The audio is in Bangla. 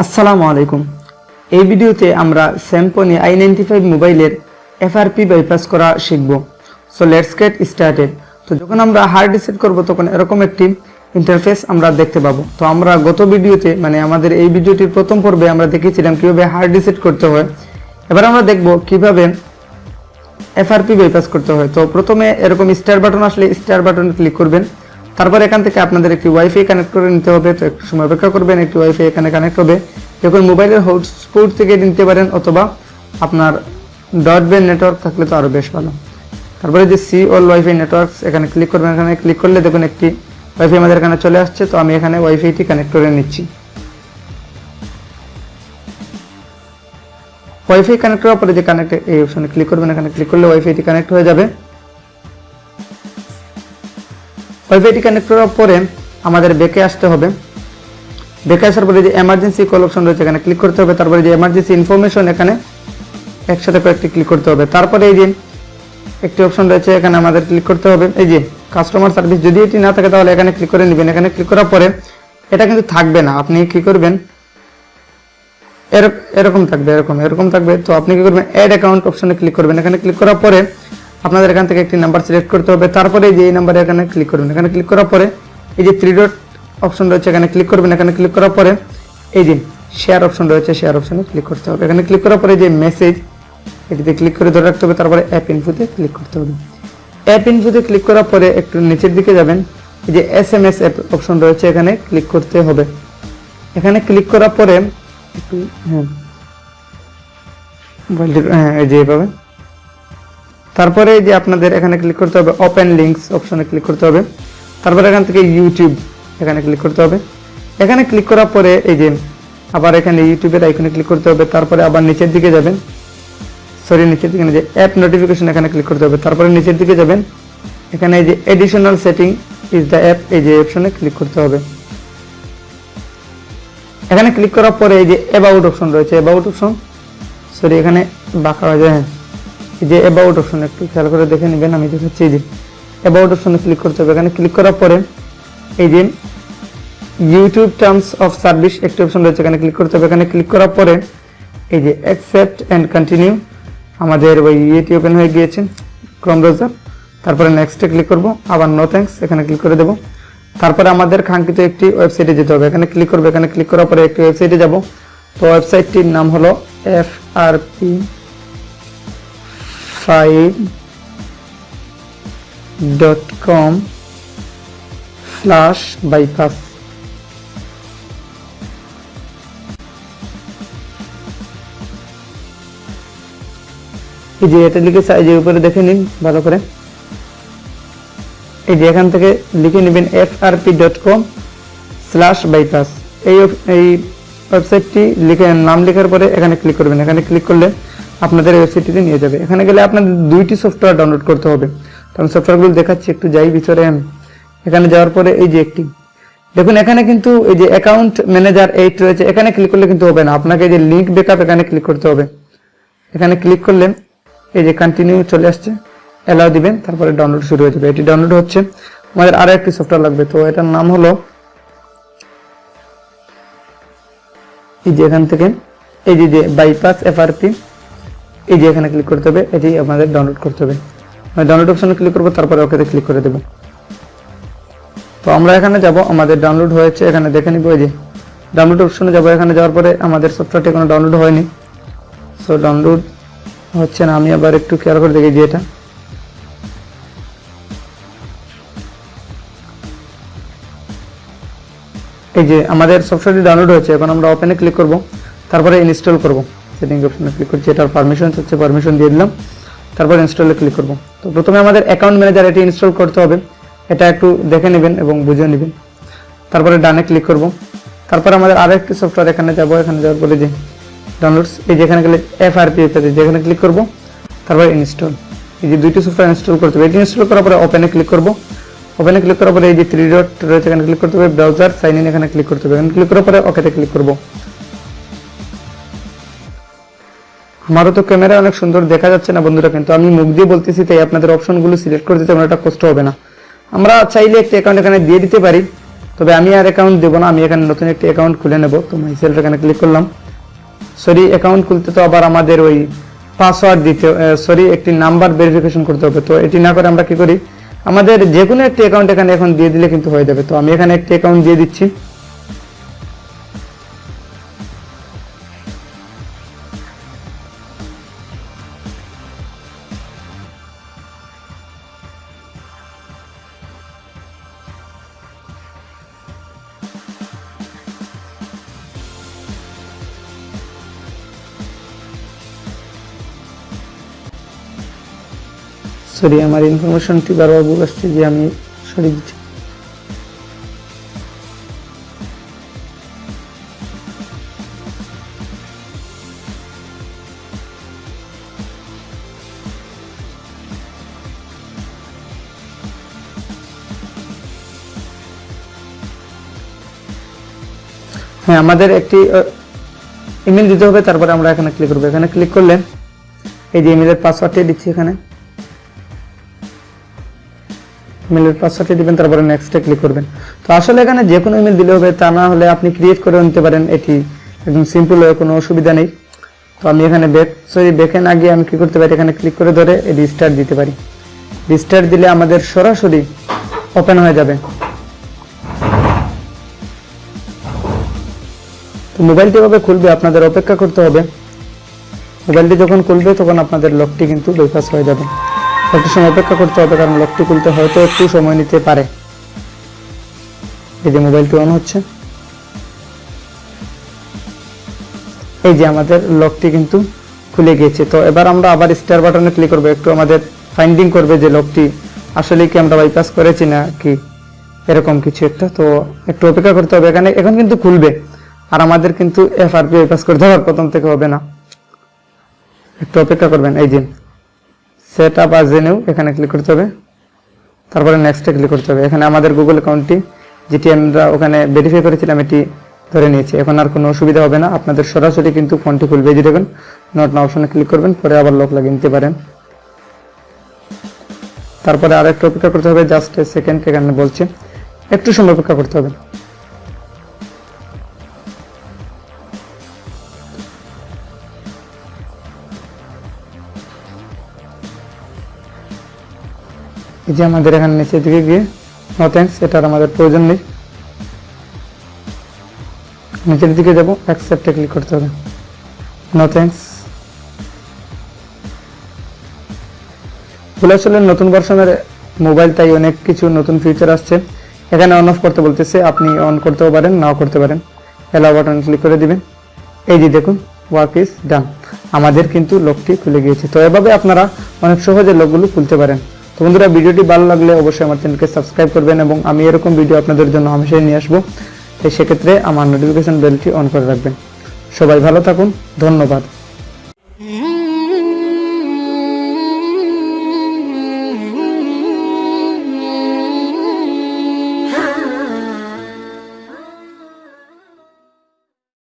আসসালামু আলাইকুম। এই ভিডিওতে আমরা Symphony i95 মোবাইলের FRP বাইপাস করা শিখব। So let's get started. তো যখন আমরা হার্ড রিসেট করব তখন এরকম একটি ইন্টারফেস আমরা দেখতে পাবো। তো আমরা গত ভিডিওতে আমাদের এই ভিডিওটির প্রথম পর্বে আমরা দেখিয়েছিলাম কিভাবে হার্ড রিসেট করতে হয়। এবার আমরা দেখব কিভাবে FRP বাইপাস করতে হয়। তো প্রথমে এরকম স্টার বাটন আসলে স্টার বাটনে ক্লিক করবেন। তারপর এখান থেকে আপনাদের একটি ওয়াইফাই কানেক্ট করে নিতে হবে। তো একটু সময় অপেক্ষা করবেন, একটি ওয়াইফাই এখানে কানেক্ট হবে। যখন মোবাইলের হটস্পট থেকে নিতে পারেন অথবা আপনার ব্রডব্যান্ড নেটওয়ার্ক থাকলে তো আরও বেশ ভালো। তারপরে যে সি অল ওয়াইফাই নেটওয়ার্কস এখানে ক্লিক করবেন। এখানে ক্লিক করলে দেখুন একটি ওয়াইফাই আমাদের এখানে চলে আসছে। তো আমি এখানে ওয়াইফাইটি কানেক্ট করে নিচ্ছি। ওয়াইফাই কানেক্ট করার পরে যে কানেক্ট এই অপশনে ক্লিক করবেন। এখানে ক্লিক করলে ওয়াইফাইটি কানেক্ট হয়ে যাবে। ওয়াইফাইটি কানেক্ট করার পরে আমাদের ব্যাকে আসতে হবে। ব্যাকে আসার পরে যে এমার্জেন্সি কল অপশন রয়েছে এখানে ক্লিক করতে হবে। তারপরে যে এমার্জেন্সি ইনফরমেশন এখানে একসাথে কয়েকটি ক্লিক করতে হবে। তারপরে এই যে একটি অপশন রয়েছে এখানে আমাদের ক্লিক করতে হবে। এই যে কাস্টমার সার্ভিস, যদি এটি না থাকে তাহলে এখানে ক্লিক করে নেবেন। এখানে ক্লিক করার পরে এটা কিন্তু থাকবে না, আপনি কি করবেন এরকম থাকবে, এরকম থাকবে। তো আপনি কি করবেন অ্যাড অ্যাকাউন্ট অপশনে ক্লিক করবেন। এখানে ক্লিক করার পরে আপনাদের এখান থেকে একটি নাম্বার সিলেক্ট করতে হবে। তারপরে যে এই নাম্বারে এখানে ক্লিক করবেন। এখানে ক্লিক করার পরে এই যে 3 ডট অপশন রয়েছে এখানে ক্লিক করবেন। এখানে ক্লিক করার পরে এই যে শেয়ার অপশন রয়েছে শেয়ার অপশনে ক্লিক করতে হবে। এখানে ক্লিক করার পরে যে মেসেজ এটিতে ক্লিক করে ধরে রাখতে হবে। তারপরে অ্যাপ ইনফোতে ক্লিক করতে হবে। অ্যাপ ইনফোতে ক্লিক করার পরে একটু নিচের দিকে যাবেন, এই যে SMS অ্যাপ অপশন রয়েছে এখানে ক্লিক করতে হবে। এখানে ক্লিক করার পরে একটু এই যে এভাবে। তারপরে যে আপনাদের এখানে ক্লিক করতে হবে ওপেন লিঙ্কস অপশনে ক্লিক করতে হবে। তারপরে এখান থেকে ইউটিউব এখানে ক্লিক করতে হবে। এখানে ক্লিক করার পরে এই যে আবার এখানে ইউটিউবের আইকনে ক্লিক করতে হবে। তারপরে আবার নিচের দিকে যাবেন, নিচের দিকে যে অ্যাপ নোটিফিকেশন এখানে ক্লিক করতে হবে। তারপরে নিচের দিকে যাবেন, এখানে এই যে additional setting is the app এই যে অপশনে ক্লিক করতে হবে। এখানে ক্লিক করার পরে এই যে অ্যাবাউট অপশন রয়েছে, অ্যাবাউট অপশন এখানে বাঁকা হয়ে যায়, এই যে অ্যাবাউট অপশন একটু খেয়াল করে দেখে নেবেন। আমি দেখাচ্ছি, এই যে অ্যাবাউট অপশনে ক্লিক করতে হবে। এখানে ক্লিক করার পরে এই যে ইউটিউব টার্মস অফ সার্ভিস একটি অপশন রয়েছে এখানে ক্লিক করতে হবে। এখানে ক্লিক করার পরে এই যে অ্যাকসেপ্ট অ্যান্ড কন্টিনিউ আমাদের ওই ইয়েটি ওপেন হয়ে গিয়েছে ক্রোম ব্রাউজার। তারপরে নেক্সটে ক্লিক করব, আবার নো থ্যাঙ্কস এখানে ক্লিক করে দেব। তারপরে আমাদের কাঙ্ক্ষিত একটি ওয়েবসাইটে যেতে হবে। এখানে ক্লিক করবে। এখানে ক্লিক করার পরে একটি ওয়েবসাইটে যাব। তো ওয়েবসাইটটির নাম হলো frp5.com/bypass। এই যে এটা লিখে এই যে উপরে দেখে নিন ভালো করে। এই যে এখান থেকে লিখে নেবেন frp.com/bypass। এই ওয়েবসাইটটি লিখে নাম লেখার পরে এখানে ক্লিক করবেন। এখানে ক্লিক করলে আপনাদের ওয়েবসাইটটিতে নিয়ে যাবে। এখানে গেলে আপনাদের 2টি সফটওয়্যার ডাউনলোড করতে হবে। তো আমি সফটওয়্যারগুলো দেখাচ্ছি, একটু যাই ভিতরে। এখানে যাওয়ার পরে এই যে একটি দেখুন, এখানে কিন্তু এই যে অ্যাকাউন্ট ম্যানেজার 8 রয়েছে, এখানে ক্লিক করলে কিন্তু হবে না। আপনাকে এই যে লিঙ্ক ব্যাকআপ এখানে ক্লিক করতে হবে। এখানে ক্লিক করলে এই যে কন্টিনিউ চলে আসছে, অ্যালাউ দিবেন। তারপরে ডাউনলোড শুরু হয়ে যাবে। এটি ডাউনলোড হচ্ছে। আমাদের আরো একটি সফটওয়্যার লাগবে, তো এটার নাম হলো এই যে এখান থেকে এই যে বাইপাস FRP এই যে এখানে ক্লিক করতে হবে। এটি আমাদের ডাউনলোড করতে হবে। আমি ডাউনলোড অপশনে ক্লিক করব, তারপরে ওকেতে ক্লিক করে দেব। তো আমরা এখানে যাব, আমাদের ডাউনলোড হয়েছে এখানে দেখে নিব। এই যে ডাউনলোড অপশনে যাব। এখানে যাওয়ার পরে আমাদের সফটওয়্যারটি কোনো ডাউনলোড হয়নি, সো ডাউনলোড হচ্ছে না। আমি আবার একটু খেয়াল করে দেখি যে এটা এই যে আমাদের সফটওয়্যারটি ডাউনলোড হয়েছে। এখন আমরা ওপেনে ক্লিক করব, তারপরে ইনস্টল করব। সেটিং অপশনে ক্লিক করছি, এটার পারমিশন হচ্ছে, পারমিশন দিয়ে দিলাম। তারপর ইনস্টলে ক্লিক করব। তো প্রথমে আমাদের অ্যাকাউন্ট ম্যানেজার এটি ইনস্টল করতে হবে, এটা একটু দেখে নেবেন এবং বুঝে নেবেন। তারপরে ডানে ক্লিক করব। তারপর আমাদের আরো একটি সফটওয়্যার এখানে যাব। এখানে যাওয়ার পরে যে ডাউনলোডস এই যে এখানে গেলে FRP যেখানে ক্লিক করব, তারপর ইনস্টল। এই যে 2টি সফটওয়্যার ইনস্টল করতে হবে। এটি ইনস্টল করার পরে ওপেনে ক্লিক করব। ওপেনে ক্লিক করার পরে এই যে 3 ডট রয়েছে এখানে ক্লিক করতে হবে। ব্রাউজার সাইন ইন এখানে ক্লিক করতে হবে। এখানে ক্লিক করার পরে ওকেতে ক্লিক করব। আমারও তো ক্যামেরা অনেক সুন্দর দেখা যাচ্ছে না বন্ধুরা, কিন্তু আমি মুখ দিয়ে বলতেছি তাই আপনাদের অপশনগুলো সিলেক্ট করতে তেমন একটা কষ্ট হবে না। আমরা চাইলে একটা অ্যাকাউন্ট এখানে দিয়ে দিতে পারি, তবে আমি আর অ্যাকাউন্ট দেবো না, আমি এখানে নতুন একটি অ্যাকাউন্ট খুলে নেব। তো মাই সেলফ এখানে ক্লিক করলাম। অ্যাকাউন্ট খুলতে তো আবার আমাদের ওই পাসওয়ার্ড দিতে, একটি নাম্বার ভেরিফিকেশন করতে হবে। তো এটি না করে আমরা কি করি, আমাদের যে কোনো একটি অ্যাকাউন্ট এখানে এখন দিয়ে দিলে কিন্তু হয়ে যাবে। তো আমি এখানে একটি অ্যাকাউন্ট দিয়ে দিচ্ছি। আমার ইনফরমেশনটি বারবার ভুল আসছে যে আমি সরিয়ে দিচ্ছি। হ্যাঁ, আমাদের একটি ইমেল দিতে হবে, তারপরে আমরা এখানে ক্লিক করবো। এখানে ক্লিক করলে এই যে ইমেলের পাসওয়ার্ডটি দিচ্ছি, এখানে ইমেলের পাসওয়ার্ডটি দিবেন, তারপরে নেক্সটে ক্লিক করবেন। তো আসলে এখানে যে কোনো ইমেল দিলে হবে, তা না হলে আপনি ক্রিয়েট করে নিতে পারেন, এটি একদম সিম্পল হয়, কোনো অসুবিধা নেই। তো আমি এখানে ব্যাকে না গিয়ে আমি কি করতে পারি, এখানে ক্লিক করে ধরে রিস্টার্ট দিতে পারি। রিস্টার্ট দিলে আমাদের সরাসরি ওপেন হয়ে যাবে। তো মোবাইলটি এভাবে খুলবে, আপনাদের অপেক্ষা করতে হবে। মোবাইলটি যখন খুলবে তখন আপনাদের লকটি কিন্তু বাইপাস হয়ে যাবে। একটু সময় অপেক্ষা করতে হবে, কারণ লকটি খুলতে হয়তো একটু সময় নিতে পারে। এই যে মোবাইলটি অন হচ্ছে, এই যে আমাদের লকটি কিন্তু খুলে গিয়েছে। তো এবার আমরা আবার স্টার বাটনে ক্লিক করবো, একটু আমাদের ফাইন্ডিং করবে যে লকটি আসলে কি আমরা বাইপাস করেছি না কি এরকম কিছু একটা। তো একটু অপেক্ষা করতে হবে। এখন কিন্তু খুলবে, আর আমাদের কিন্তু এফআরপি বাইপাস করতে হবে, প্রথম থেকে হবে না, একটু অপেক্ষা করবেন। এই যে সেট আপ আজ নিউ, এখানে ক্লিক করতে হবে, তারপরে নেক্সটে ক্লিক করতে হবে। এখানে আমাদের গুগল অ্যাকাউন্টটি যেটি আমরা ওখানে ভেরিফাই করেছিলাম এটি ধরে নিয়েছি। এখন আর কোনো অসুবিধা হবে না, আপনাদের সরাসরি কিন্তু ফোনটি খুলবে। যে দেখুন নট নাও অপশনে ক্লিক করবেন, পরে আবার লক লাগিয়ে নিতে পারেন। তারপরে আর একটু অপেক্ষা করতে হবে, জাস্ট এ সেকেন্ড, এখানে বলছে একটু সময় অপেক্ষা করতে হবে। এই যে আমাদের এখানে নিচের দিকে গিয়ে নো থ্যাঙ্কস, এটার আমাদের প্রয়োজন নেই। নিচের দিকে যাব, অ্যাকসেপ্টে ক্লিক করতে হবে, নো থ্যাঙ্কস। আসলে নতুন ভার্সনের মোবাইল, তাই অনেক কিছু নতুন ফিচার আসছে। এখানে অন অফ করতে বলতেছে, আপনি অন করতেও পারেন, নাও করতে পারেন। অ্যালাউ বাটন ক্লিক করে দিবেন। এই যে দেখুন ওয়ার্ক ইজ ডান, আমাদের কিন্তু লকটি খুলে গিয়েছে। তো এভাবে আপনারা অনেক সহজে লকগুলো খুলতে পারেন। তো বন্ধুরা, ভিডিওটি ভালো লাগলে অবশ্যই আমার চ্যানেলকে সাবস্ক্রাইব করবেন, এবং আমি এরকম ভিডিও আপনাদের জন্য হামেশাই নিয়ে আসবো। তাই সেক্ষেত্রে আমার নোটিফিকেশন বেলটি অন করে রাখবেন। সবাই ভালো থাকুন, ধন্যবাদ।